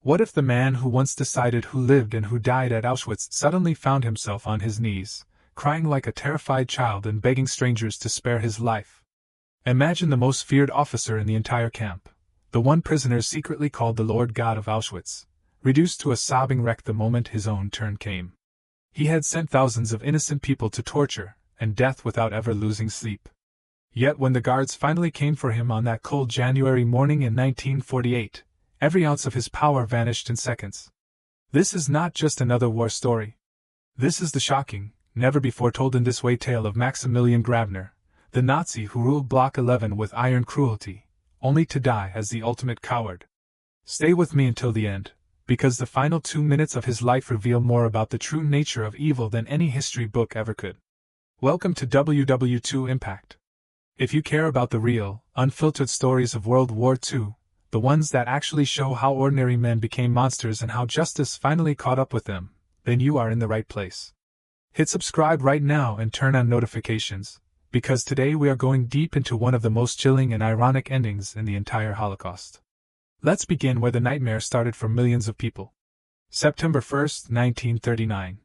What if the man who once decided who lived and who died at Auschwitz suddenly found himself on his knees, crying like a terrified child and begging strangers to spare his life? Imagine the most feared officer in the entire camp, the one prisoners secretly called the Lord God of Auschwitz, reduced to a sobbing wreck the moment his own turn came. He had sent thousands of innocent people to torture and death without ever losing sleep. Yet when the guards finally came for him on that cold January morning in 1948, every ounce of his power vanished in seconds. This is not just another war story. This is the shocking, never-before-told in this way tale of Maximilian Grabner, the Nazi who ruled Block 11 with iron cruelty, only to die as the ultimate coward. Stay with me until the end, because the final 2 minutes of his life reveal more about the true nature of evil than any history book ever could. Welcome to WW2 Impact. If you care about the real, unfiltered stories of World War II, the ones that actually show how ordinary men became monsters and how justice finally caught up with them, then you are in the right place. Hit subscribe right now and turn on notifications, because today we are going deep into one of the most chilling and ironic endings in the entire Holocaust. Let's begin where the nightmare started for millions of people. September 1, 1939.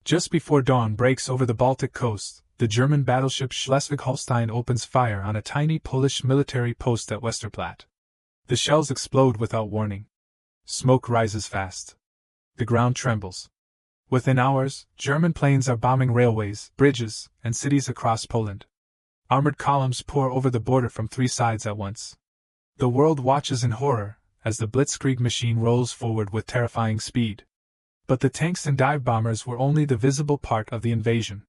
Just before dawn breaks over the Baltic coast, the German battleship Schleswig-Holstein opens fire on a tiny Polish military post at Westerplatte. The shells explode without warning. Smoke rises fast. The ground trembles. Within hours, German planes are bombing railways, bridges, and cities across Poland. Armored columns pour over the border from 3 sides at once. The world watches in horror as the blitzkrieg machine rolls forward with terrifying speed. But the tanks and dive bombers were only the visible part of the invasion.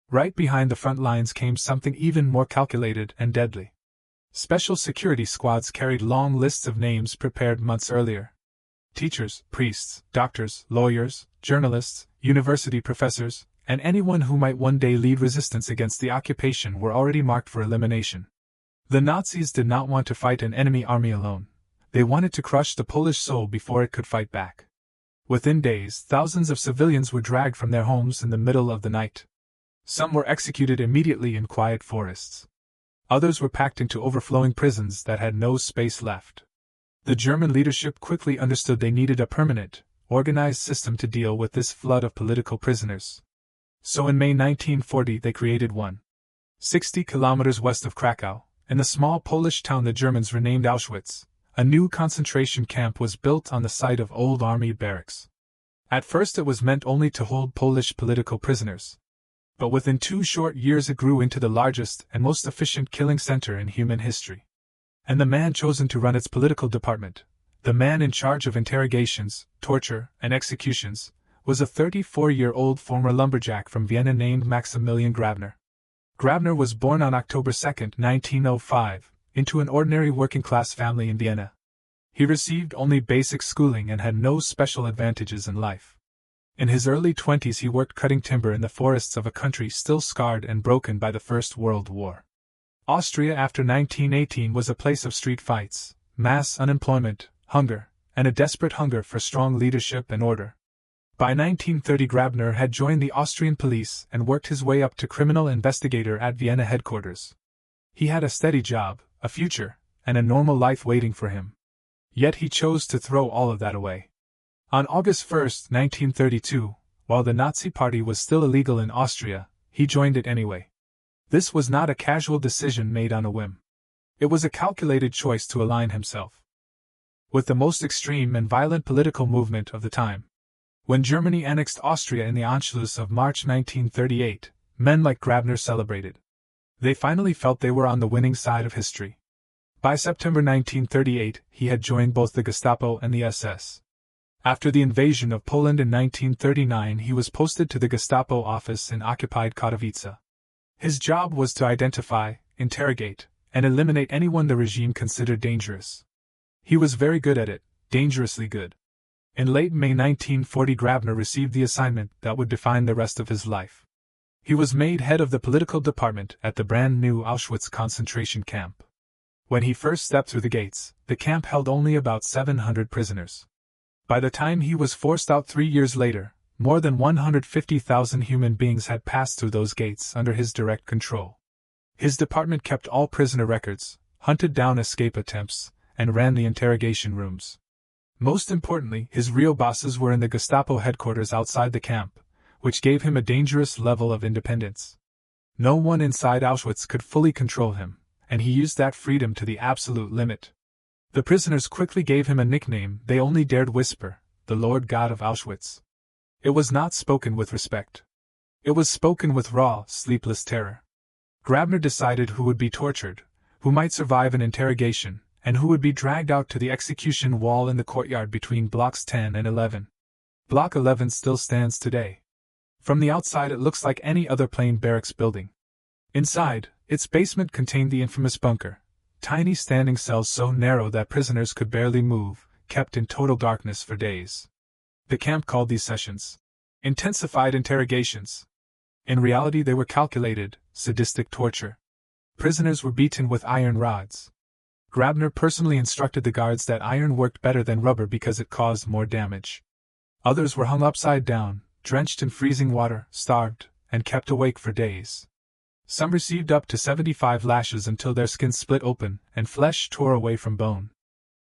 Right behind the front lines came something even more calculated and deadly. Special security squads carried long lists of names prepared months earlier. Teachers, priests, doctors, lawyers, journalists, university professors, and anyone who might one day lead resistance against the occupation were already marked for elimination. The Nazis did not want to fight an enemy army alone. They wanted to crush the Polish soul before it could fight back. Within days, thousands of civilians were dragged from their homes in the middle of the night. Some were executed immediately in quiet forests. Others were packed into overflowing prisons that had no space left. The German leadership quickly understood they needed a permanent, organized system to deal with this flood of political prisoners. So in May 1940 they created one. 60 kilometers west of Krakow, in the small Polish town the Germans renamed Auschwitz, a new concentration camp was built on the site of old army barracks. At first it was meant only to hold Polish political prisoners. But within 2 short years it grew into the largest and most efficient killing center in human history. And the man chosen to run its political department, the man in charge of interrogations, torture, and executions, was a 34-year-old former lumberjack from Vienna named Maximilian Grabner. Grabner was born on October 2, 1905, into an ordinary working-class family in Vienna. He received only basic schooling and had no special advantages in life. In his early 20s he worked cutting timber in the forests of a country still scarred and broken by the First World War. Austria after 1918 was a place of street fights, mass unemployment, hunger, and a desperate hunger for strong leadership and order. By 1930 Grabner had joined the Austrian police and worked his way up to criminal investigator at Vienna headquarters. He had a steady job, a future, and a normal life waiting for him. Yet he chose to throw all of that away. On August 1, 1932, while the Nazi Party was still illegal in Austria, he joined it anyway. This was not a casual decision made on a whim. It was a calculated choice to align himself with the most extreme and violent political movement of the time. When Germany annexed Austria in the Anschluss of March 1938, men like Grabner celebrated. They finally felt they were on the winning side of history. By September 1938, he had joined both the Gestapo and the SS. After the invasion of Poland in 1939, he was posted to the Gestapo office in occupied Katowice. His job was to identify, interrogate, and eliminate anyone the regime considered dangerous. He was very good at it, dangerously good. In late May 1940 Grabner received the assignment that would define the rest of his life. He was made head of the political department at the brand new Auschwitz Concentration Camp. When he first stepped through the gates, the camp held only about 700 prisoners. By the time he was forced out 3 years later, more than 150,000 human beings had passed through those gates under his direct control. His department kept all prisoner records, hunted down escape attempts, and ran the interrogation rooms. Most importantly, his real bosses were in the Gestapo headquarters outside the camp, which gave him a dangerous level of independence. No one inside Auschwitz could fully control him, and he used that freedom to the absolute limit. The prisoners quickly gave him a nickname they only dared whisper: the Lord God of Auschwitz. It was not spoken with respect. It was spoken with raw, sleepless terror. Grabner decided who would be tortured, who might survive an interrogation, and who would be dragged out to the execution wall in the courtyard between blocks 10 and 11. Block 11 still stands today. From the outside it looks like any other plain barracks building. Inside, its basement contained the infamous bunker, tiny standing cells so narrow that prisoners could barely move, kept in total darkness for days. The camp called these sessions intensified interrogations. In reality they were calculated, sadistic torture. Prisoners were beaten with iron rods. Grabner personally instructed the guards that iron worked better than rubber because it caused more damage. Others were hung upside down, drenched in freezing water, starved, and kept awake for days. Some received up to 75 lashes until their skin split open and flesh tore away from bone.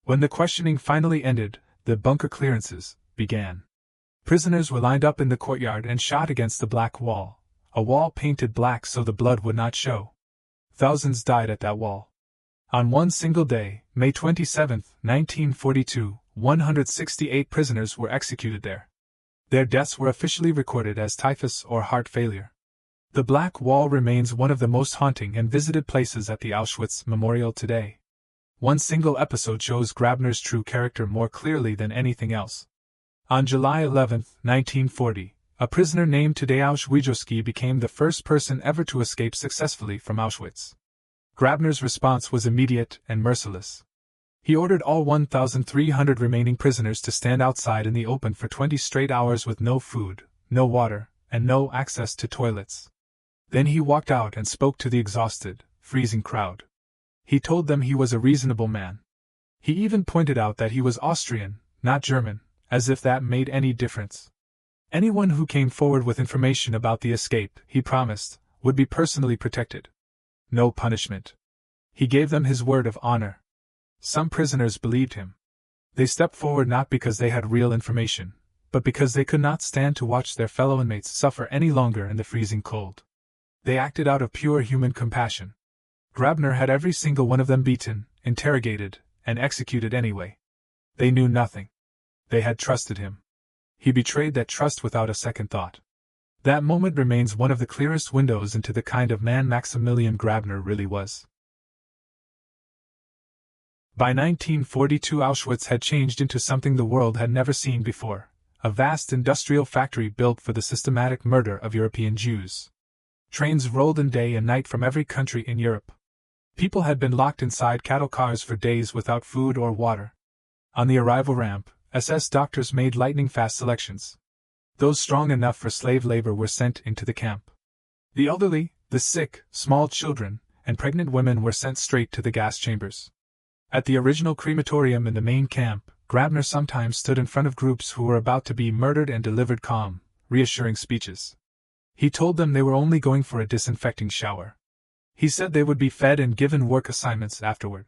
When the questioning finally ended, the bunker clearances began. Prisoners were lined up in the courtyard and shot against the black wall, a wall painted black so the blood would not show. Thousands died at that wall. On one single day, May 27, 1942, 168 prisoners were executed there. Their deaths were officially recorded as typhus or heart failure. The Black Wall remains one of the most haunting and visited places at the Auschwitz Memorial today. One single episode shows Grabner's true character more clearly than anything else. On July 11, 1940, a prisoner named Tadeusz Wijowski became the first person ever to escape successfully from Auschwitz. Grabner's response was immediate and merciless. He ordered all 1,300 remaining prisoners to stand outside in the open for 20 straight hours with no food, no water, and no access to toilets. Then he walked out and spoke to the exhausted, freezing crowd. He told them he was a reasonable man. He even pointed out that he was Austrian, not German, as if that made any difference. Anyone who came forward with information about the escape, he promised, would be personally protected. No punishment. He gave them his word of honor. Some prisoners believed him. They stepped forward not because they had real information, but because they could not stand to watch their fellow inmates suffer any longer in the freezing cold. They acted out of pure human compassion. Grabner had every single one of them beaten, interrogated, and executed anyway. They knew nothing. They had trusted him. He betrayed that trust without a second thought. That moment remains one of the clearest windows into the kind of man Maximilian Grabner really was. By 1942, Auschwitz had changed into something the world had never seen before, a vast industrial factory built for the systematic murder of European Jews. Trains rolled in day and night from every country in Europe. People had been locked inside cattle cars for days without food or water. On the arrival ramp, SS doctors made lightning-fast selections. Those strong enough for slave labor were sent into the camp. The elderly, the sick, small children, and pregnant women were sent straight to the gas chambers. At the original crematorium in the main camp, Grabner sometimes stood in front of groups who were about to be murdered and delivered calm, reassuring speeches. He told them they were only going for a disinfecting shower. He said they would be fed and given work assignments afterward.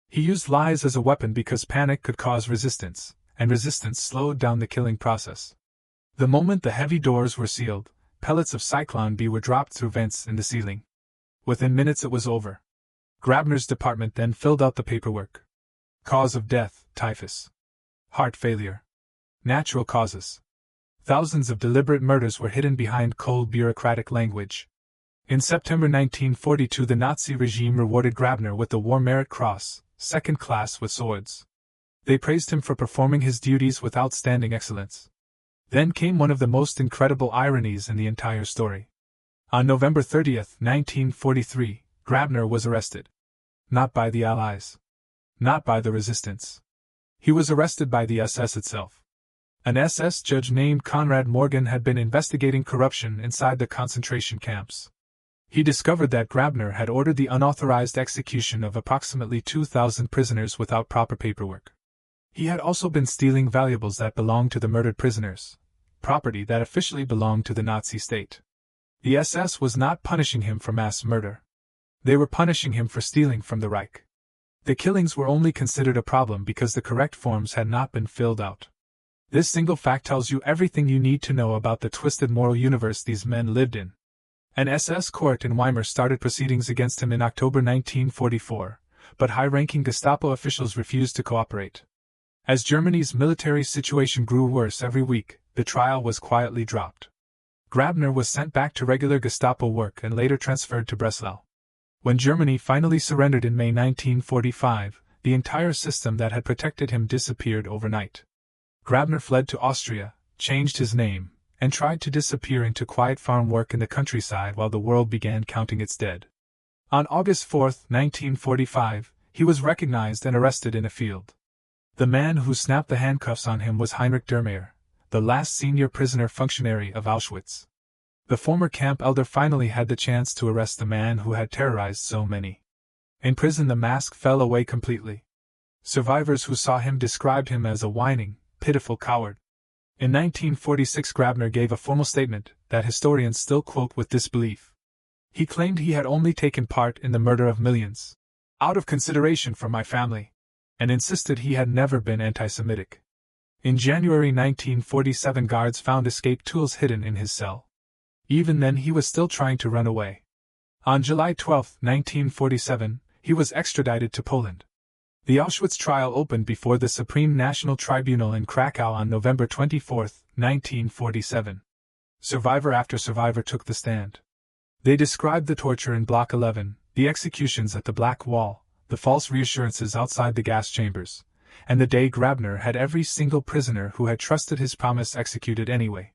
He used lies as a weapon because panic could cause resistance, and resistance slowed down the killing process. The moment the heavy doors were sealed, pellets of Cyclone B were dropped through vents in the ceiling. Within minutes it was over. Grabner's department then filled out the paperwork. Cause of death, typhus. Heart failure. Natural causes. Thousands of deliberate murders were hidden behind cold bureaucratic language. In September 1942, the Nazi regime rewarded Grabner with the War Merit Cross, second class with swords. They praised him for performing his duties with outstanding excellence. Then came one of the most incredible ironies in the entire story. On November 30, 1943, Grabner was arrested. Not by the Allies. Not by the resistance. He was arrested by the SS itself. An SS judge named Konrad Morgan had been investigating corruption inside the concentration camps. He discovered that Grabner had ordered the unauthorized execution of approximately 2,000 prisoners without proper paperwork. He had also been stealing valuables that belonged to the murdered prisoners, property that officially belonged to the Nazi state. The SS was not punishing him for mass murder. They were punishing him for stealing from the Reich. The killings were only considered a problem because the correct forms had not been filled out. This single fact tells you everything you need to know about the twisted moral universe these men lived in. An SS court in Weimar started proceedings against him in October 1944, but high-ranking Gestapo officials refused to cooperate. As Germany's military situation grew worse every week, the trial was quietly dropped. Grabner was sent back to regular Gestapo work and later transferred to Breslau. When Germany finally surrendered in May 1945, the entire system that had protected him disappeared overnight. Grabner fled to Austria, changed his name, and tried to disappear into quiet farm work in the countryside while the world began counting its dead. On August 4, 1945, he was recognized and arrested in a field. The man who snapped the handcuffs on him was Heinrich Dermayer, the last senior prisoner functionary of Auschwitz. The former camp elder finally had the chance to arrest the man who had terrorized so many. In prison, the mask fell away completely. Survivors who saw him described him as a whining, pitiful coward. In 1946, Grabner gave a formal statement that historians still quote with disbelief. He claimed he had only taken part in the murder of millions, out of consideration for my family, and insisted he had never been anti-Semitic. In January 1947, guards found escape tools hidden in his cell. Even then, he was still trying to run away. On July 12, 1947, he was extradited to Poland. The Auschwitz trial opened before the Supreme National Tribunal in Krakow on November 24, 1947. Survivor after survivor took the stand. They described the torture in Block 11, the executions at the Black Wall, the false reassurances outside the gas chambers, and the day Grabner had every single prisoner who had trusted his promise executed anyway.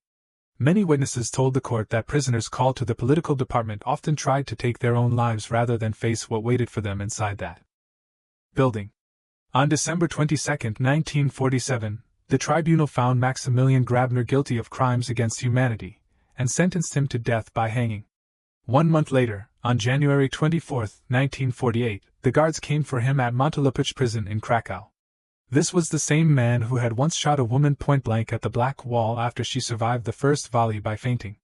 Many witnesses told the court that prisoners called to the political department often tried to take their own lives rather than face what waited for them inside that building. On December 22, 1947, the tribunal found Maximilian Grabner guilty of crimes against humanity and sentenced him to death by hanging. 1 month later, on January 24, 1948, the guards came for him at Montelupich prison in Krakow. This was the same man who had once shot a woman point-blank at the Black Wall after she survived the first volley by fainting.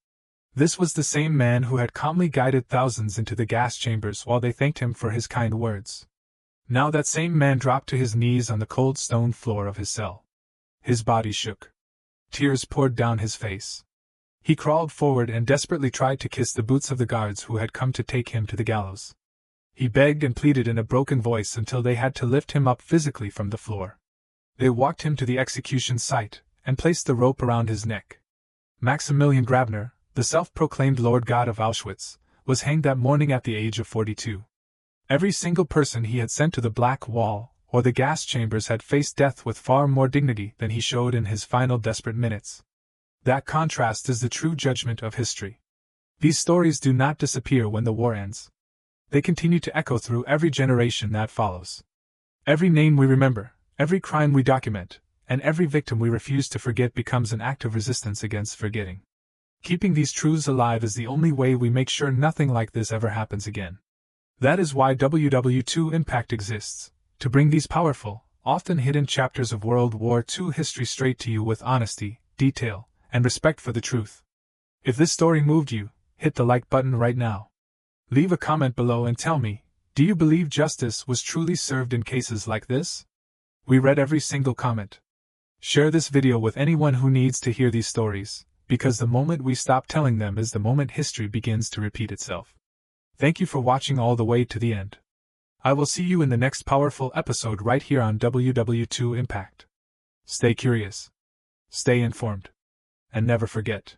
This was the same man who had calmly guided thousands into the gas chambers while they thanked him for his kind words. Now that same man dropped to his knees on the cold stone floor of his cell. His body shook. Tears poured down his face. He crawled forward and desperately tried to kiss the boots of the guards who had come to take him to the gallows. He begged and pleaded in a broken voice until they had to lift him up physically from the floor. They walked him to the execution site and placed the rope around his neck. Maximilian Grabner, the self-proclaimed Lord God of Auschwitz, was hanged that morning at the age of 42. Every single person he had sent to the Black Wall or the gas chambers had faced death with far more dignity than he showed in his final desperate minutes. That contrast is the true judgment of history. These stories do not disappear when the war ends. They continue to echo through every generation that follows. Every name we remember, every crime we document, and every victim we refuse to forget becomes an act of resistance against forgetting. Keeping these truths alive is the only way we make sure nothing like this ever happens again. That is why WW2 Impact exists, to bring these powerful, often hidden chapters of World War II history straight to you with honesty, detail, and respect for the truth. If this story moved you, hit the like button right now. Leave a comment below and tell me, do you believe justice was truly served in cases like this? We read every single comment. Share this video with anyone who needs to hear these stories, because the moment we stop telling them is the moment history begins to repeat itself. Thank you for watching all the way to the end. I will see you in the next powerful episode right here on WW2 Impact. Stay curious, stay informed, and never forget.